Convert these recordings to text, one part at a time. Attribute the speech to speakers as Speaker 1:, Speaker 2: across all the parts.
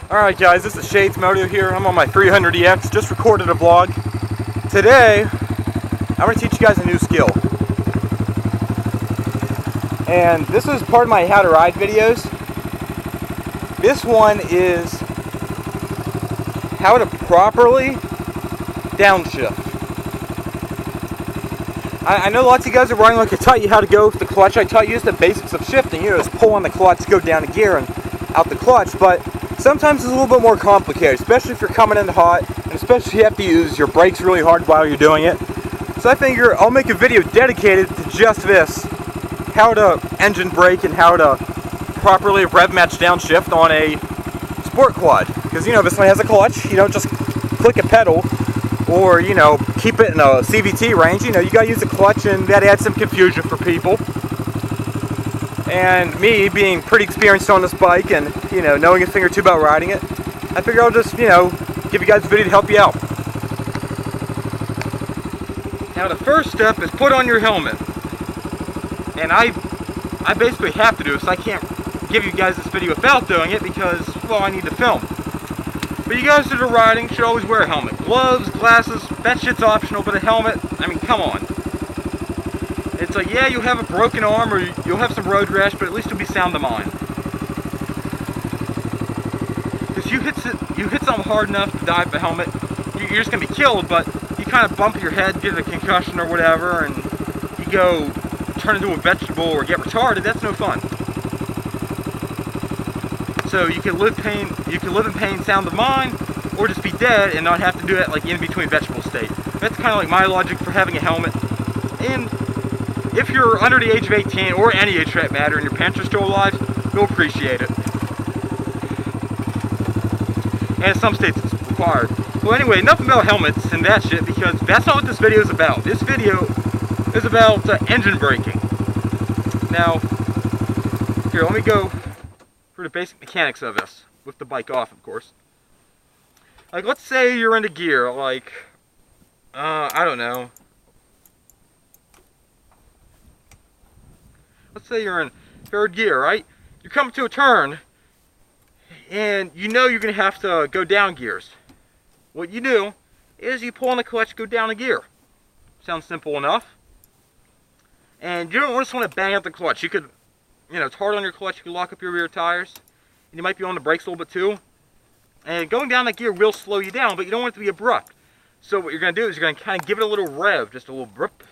Speaker 1: Alright guys, this is Shadesmoto here. I'm on my 300EX, just recorded a vlog. Today, I'm going to teach you guys a new skill. And this is part of my how to ride videos. This one is how to properly downshift. I know lots of you guys are running like I taught you how to go with the clutch. I taught you just the basics of shifting. You know, just pull on the clutch, go down a gear and out the clutch. But sometimes it's a little bit more complicated, especially if you're coming in hot, and especially if you have to use your brakes really hard while you're doing it. So I figure I'll make a video dedicated to just this, how to engine brake and how to properly rev match downshift on a sport quad. Because, you know, this one has a clutch. You don't just click a pedal or, you know, keep it in a CVT range. You know, you gotta use the clutch, and that adds some confusion for people. And me being pretty experienced on this bike and, you know, knowing a thing or two about riding it, I figure I'll just, you know, give you guys a video to help you out. Now the first step is put on your helmet. And I basically have to do this. I can't give you guys this video without doing it because, well, I need to film. But you guys that are riding should always wear a helmet. Gloves, glasses, that shit's optional, but a helmet, I mean, come on. It's like, yeah, you'll have a broken arm or you'll have some road rash, but at least you'll be sound of mind. Because you hit something hard enough to die with a helmet, you're just going to be killed, but you kind of bump your head, get a concussion or whatever, and you go turn into a vegetable or get retarded. That's no fun. So you can live in pain, sound of mind, or just be dead and not have to do it like in between vegetable state. That's kind of like my logic for having a helmet. And if you're under the age of 18, or any age for that matter, and your parents are still alive, you'll appreciate it. And in some states it's required. Well, anyway, enough about helmets and that shit, because that's not what this video is about. This video is about engine braking. Now, here, let me go for the basic mechanics of this, with the bike off, of course. Like, let's say you're into gear, like, I don't know. Let's say you're in third gear, right? You're coming to a turn, and you know you're going to have to go down gears. What you do is you pull on the clutch, go down a gear. Sounds simple enough. And you don't just want to bang out the clutch. You could, you know, it's hard on your clutch. You can lock up your rear tires. And you might be on the brakes a little bit too. And going down that gear will slow you down, but you don't want it to be abrupt. So what you're going to do is you're going to kind of give it a little rev, just a little brip,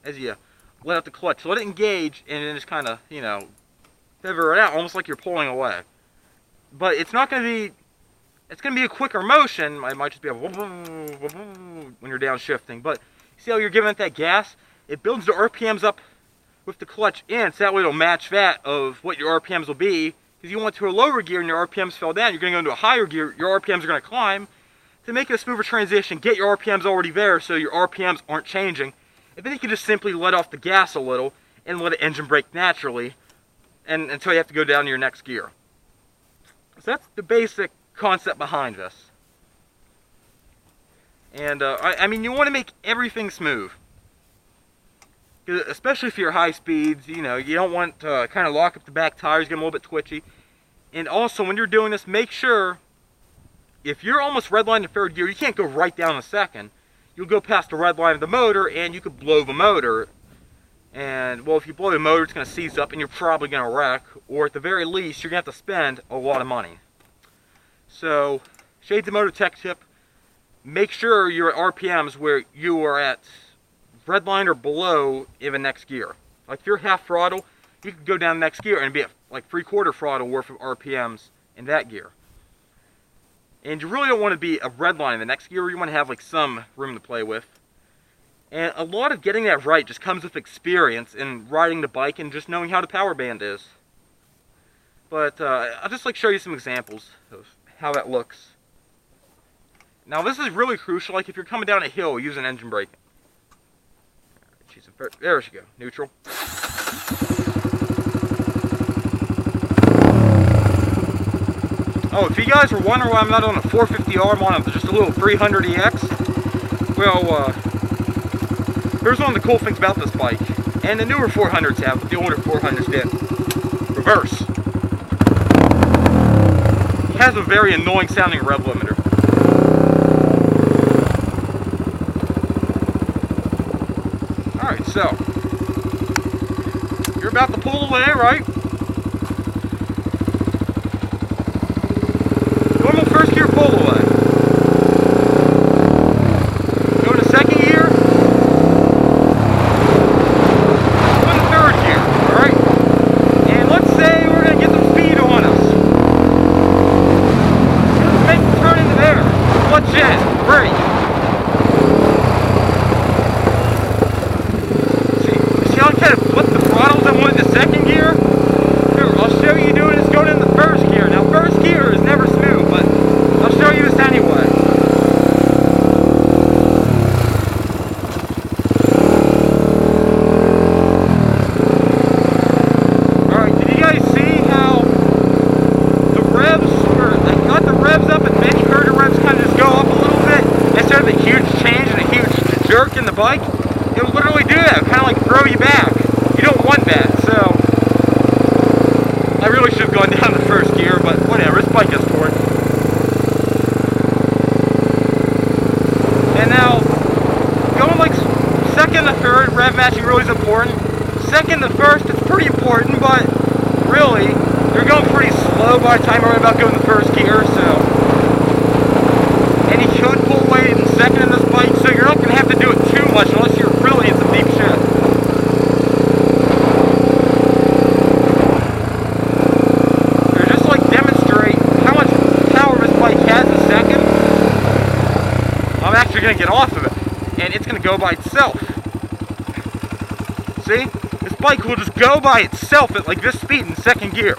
Speaker 1: as you let out the clutch. Let it engage, and then just kind of, you know, feather it out, almost like you're pulling away. But it's not going to be, it's going to be a quicker motion. It might just be a when you're downshifting. But see how you're giving it that gas? It builds the RPMs up with the clutch in, so that way it'll match that of what your RPMs will be. Because you went to a lower gear and your RPMs fell down, you're going to go into a higher gear, your RPMs are going to climb. To make it a smoother transition, get your RPMs already there so your RPMs aren't changing. And then you can just simply let off the gas a little and let the engine brake naturally and until you have to go down to your next gear. So that's the basic concept behind this. And I mean, you want to make everything smooth. Especially if you're high speeds, you know, you don't want to kind of lock up the back tires, get them a little bit twitchy. And also, when you're doing this, make sure, if you're almost redlined in third gear, you can't go right down a second. You'll go past the red line of the motor, and you could blow the motor. And, well, if you blow the motor, it's going to seize up, and you're probably going to wreck. Or, at the very least, you're going to have to spend a lot of money. So, Shadesmoto tech tip, make sure you're at RPMs where you are at redline or below in the next gear. Like if you're half throttle, you could go down the next gear and be at like 3/4 throttle worth of RPMs in that gear. And you really don't want to be a redline in the next gear. You want to have like some room to play with. And a lot of getting that right just comes with experience in riding the bike and just knowing how the power band is. But I'll just like show you some examples of how that looks. Now this is really crucial, like if you're coming down a hill using engine braking. There she go, neutral. Oh, if you guys were wondering why I'm not on a 450R, I'm on just a little 300EX. Well, here's one of the cool things about this bike. And the newer 400s have, but the older 400s didn't. Reverse. has a very annoying sounding rev limiter. Alright, so you're about to pull away, right? Normal first gear pull away. Go to second gear. Go to third gear, alright? And let's say we're going to get some speed on us. Just make the turn into there. Clutch in, brake. See how I kind of flipped the throttles I went into second gear? Here, I'll show you doing this going into first gear. Now first gear is never smooth, but I'll show you this anyway. Alright, did you guys see how the revs were, I got the revs up and then you heard the revs kind of just go up a little bit instead of a huge change and a huge jerk in the bike? It would literally do that, kind of like throw you back. You don't want that, so I really should have gone down to first gear, but whatever, this bike is for it. And now, going like second to third, rev matching really is important. Second to first, it's pretty important, but really, you're going pretty slow by the time you're about going to first gear, so. And you should pull away in second in this bike, so you're not going to have to do it too much unless you're really in some deep shit. You're going to get off of it, and it's going to go by itself. See? This bike will just go by itself at like this speed in second gear.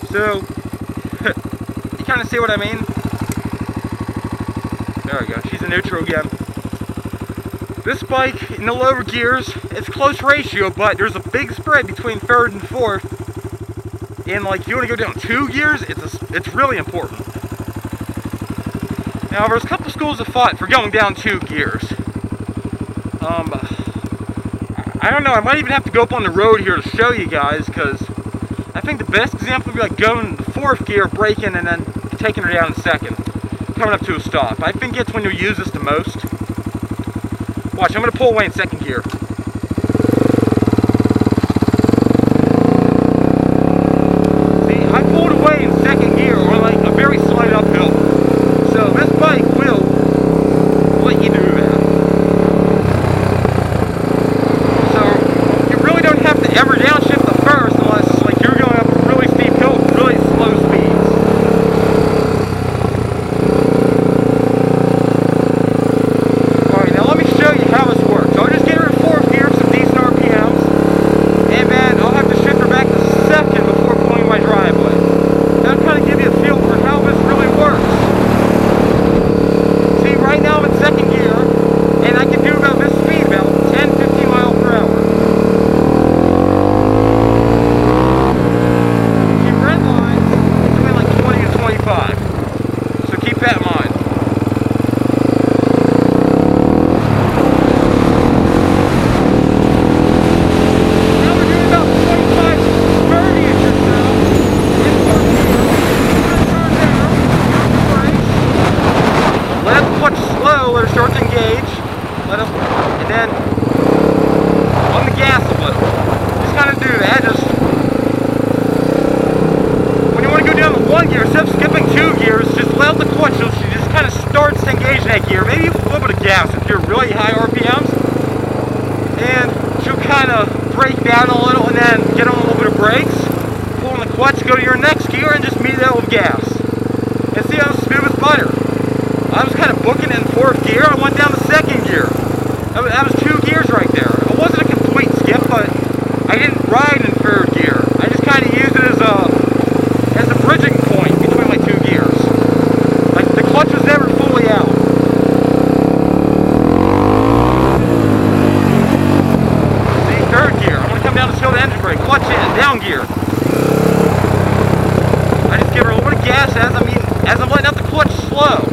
Speaker 1: So, you kind of see what I mean? There we go, she's in neutral again. This bike, in the lower gears, it's close ratio, but there's a big spread between third and fourth. And like, if you want to go down 2 gears, it's really important. Now, there's a couple schools of thought for going down 2 gears. I don't know, I might even have to go up on the road here to show you guys, because I think the best example would be like going to 4th gear, braking, and then taking her down in second, coming up to a stop. I think it's when you use this the most. Watch, I'm going to pull away in second gear. In second gear, or like a very slight uphill. So this bike will let you do that. So you really don't have to ever downshift the first unless like you're going up a really steep hill with really slow speeds. Alright, now let me show you how this works. I'll just get her in 4th gear, some decent RPMs, and then I'll have to shift her back to second before pulling my driveway. That'll kind of give you a feel for how this really works. See, right now I'm in second gear, and I can do about this speed, about 10-15 miles per hour. Keep red lines between like 20 and 25. So keep that in mind. Now we're doing about 25-30-ish or so. Let it clutch slow, let it start to engage, and then on the gas a little. Just kind of do that, just when you want to go down to 1 gear, instead of skipping 2 gears, just let the clutch, so she just kind of starts to engage in that gear. Maybe a little bit of gas if you're really high RPMs, and she'll kind of brake down a little and then get on a little bit of brakes, pull on the clutch, go to your next gear, and just meet it out with gas. And see how smooth as butter. I was kind of booking it in 4th gear, I went down to second gear. That was 2 gears right there. It wasn't a complete skip, but I didn't ride in 3rd gear. I just kind of used it as a bridging point between my 2 gears. Like, the clutch was never fully out. See, 3rd gear. I'm going to come down to show the engine brake. Clutch in, down gear. I just give her a little bit of gas as I'm letting out the clutch slow.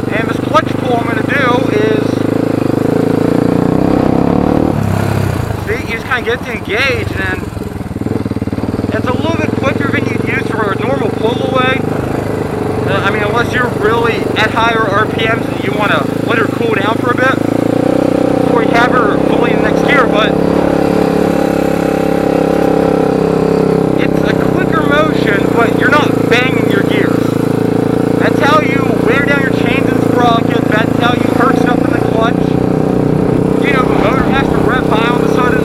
Speaker 1: And this clutch pull I'm going to do is, see, you just kind of get to engage, and it's a little bit quicker than you'd use for a normal pull away. I mean, unless you're really at higher RPMs and you want to let her cool down for a bit before you have her fully in the next gear, but it's a quicker motion, but you're not banging your gears. That's how you wear down your chains and sprockets, that's how you hurt stuff in the clutch. You know, the motor has to rev high all of a sudden.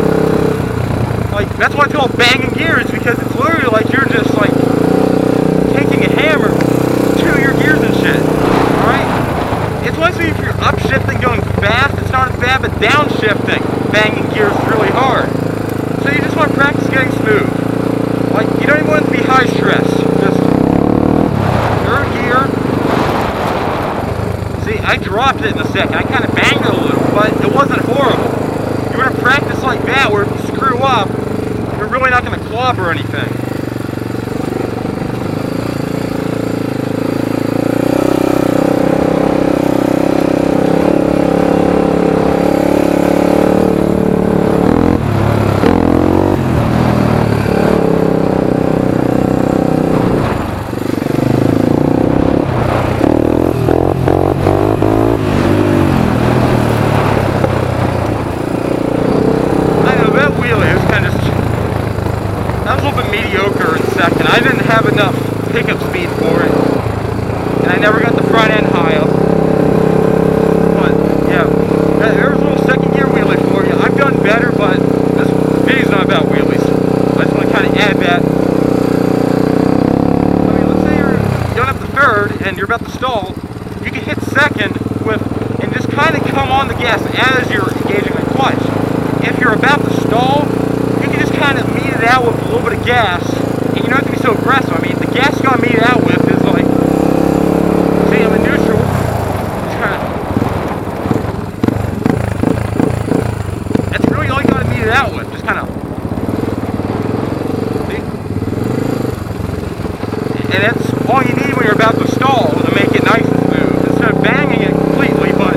Speaker 1: Like, that's why it's called banging gears, because it's literally like you're just like taking a hammer to your gears and shit. Alright? It's one thing if you're upshifting going fast, it's not as bad, but downshifting, banging gears is really hard. So you just want to practice getting smooth. Like, you don't even want it to be high stress. Just third gear. See, I dropped it in a second. I kind of banged it a little, but it wasn't horrible. You want to practice like that, where if you screw up, you're really not going to clobber anything. Mediocre in second. I didn't have enough pickup speed for it, and I never got the front end high up. But yeah, there's a little second gear wheelie for you. I've done better, but this video's not about wheelies. I just want to kind of add that. I mean, let's say you're going up to third and you're about to stall. You can hit second and just kind of come on the gas as you're engaging the clutch. If you're about to stall, you can just kind of meet it out with a little bit of gas, and you don't have to be so aggressive. I mean, the gas you gotta meet it out with is like, see, I'm in neutral, just kind of, that's really all you gotta meet it out with, just kind of, see? And that's all you need when you're about to stall to make it nice and smooth, instead of banging it completely. But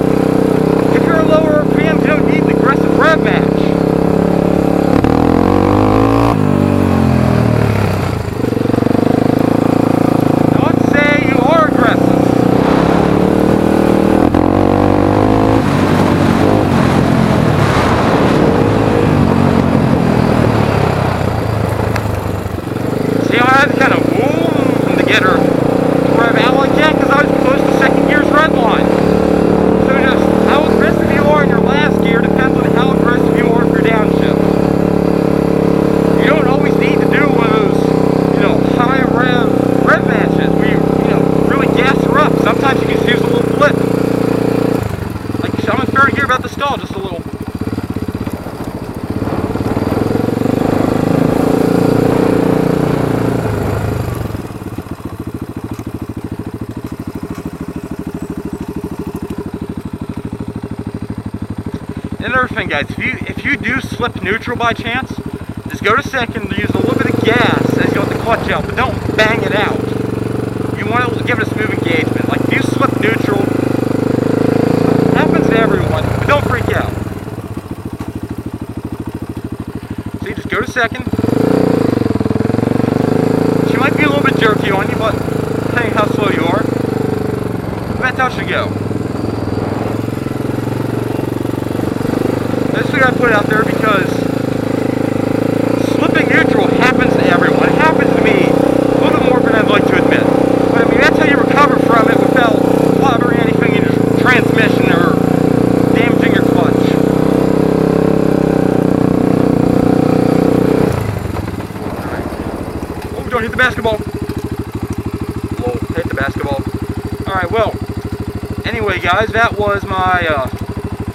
Speaker 1: if you're a lower RPM, you don't need the aggressive rev match. About to stall just a little. Another thing, guys, if you do slip neutral by chance, just go to second, use a little bit of gas as you let the clutch out, but don't bang it out. You want to give it a smooth engagement. Like if you slip neutral, everyone, but don't freak out. So you just go to second. She might be a little bit jerky on you, but depending how slow you are, that's how she go. This we gotta put out there because slipping neutral happens to everyone. It happens to me a little bit more than I'd like to admit. But I mean, that's how you recover from it without clobbering anything in your transmission or damaging your clutch. Alright. Oh, don't hit the basketball. Lol, hit the basketball. Alright, well, anyway guys, that was my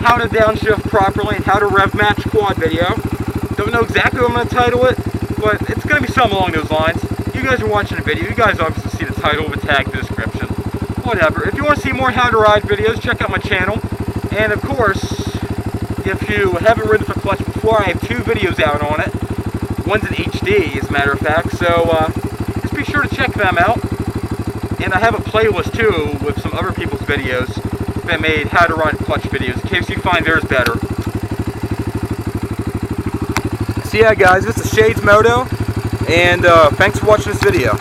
Speaker 1: how to downshift properly and how to rev match quad video. Don't know exactly what I'm going to title it, but it's going to be something along those lines. You guys are watching the video, you guys obviously see the title with a tag in the description. Whatever. If you want to see more how to ride videos, check out my channel. And of course, if you haven't ridden for clutch before, I have 2 videos out on it. One's in HD, as a matter of fact, so just be sure to check them out. And I have a playlist too with some other people's videos that made how to ride clutch videos, in case you find theirs better.
Speaker 2: So yeah guys, this is shadesmoto, and thanks for watching this video.